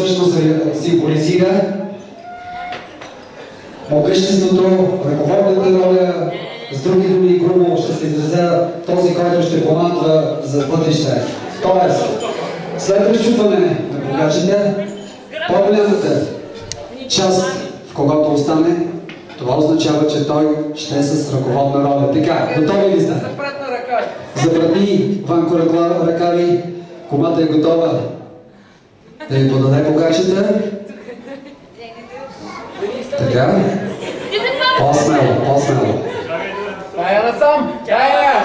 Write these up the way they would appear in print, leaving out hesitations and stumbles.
всъщност символизира могъществото, ръководната роля, с други думи грубо ще се изразя този, който ще командва за бъдеще. Тоест, след разчупване на богачите, по-голямата част, в когото остане, това означава, че той ще е с ръководна роля. Така, готови ли сте? Запретни, Ванко Ръкави, комата е готова да ви подаде богачите. Така, по-смело, по-смело. Тая насам! Тая!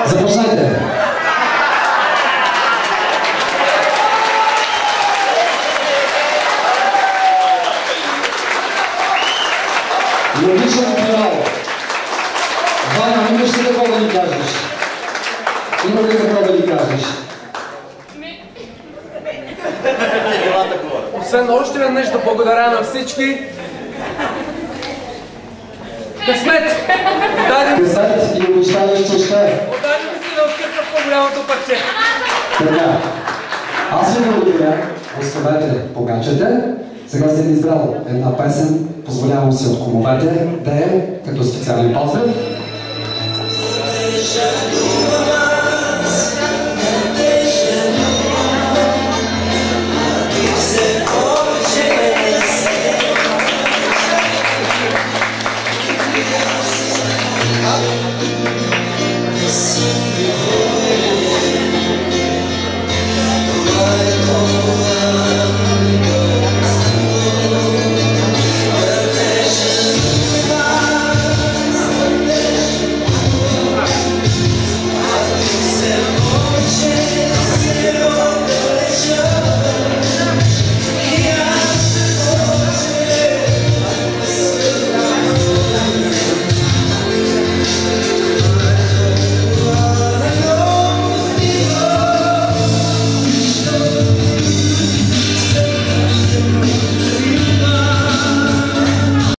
Започнете! Логично финал. Ваня, имаш ли какво да ни кажеш? Има ли какво да ни кажеш? Освен още веднъж да благодаря на всички. Късмет! Късмет и обещаваш, че ще. Отдай ми си да откъсна по-голямото парче. Така. Аз ви благодаря. Оставете богачите. Сега съм избрал една песен. Позволявам си от кумовете да е като специален поздрав.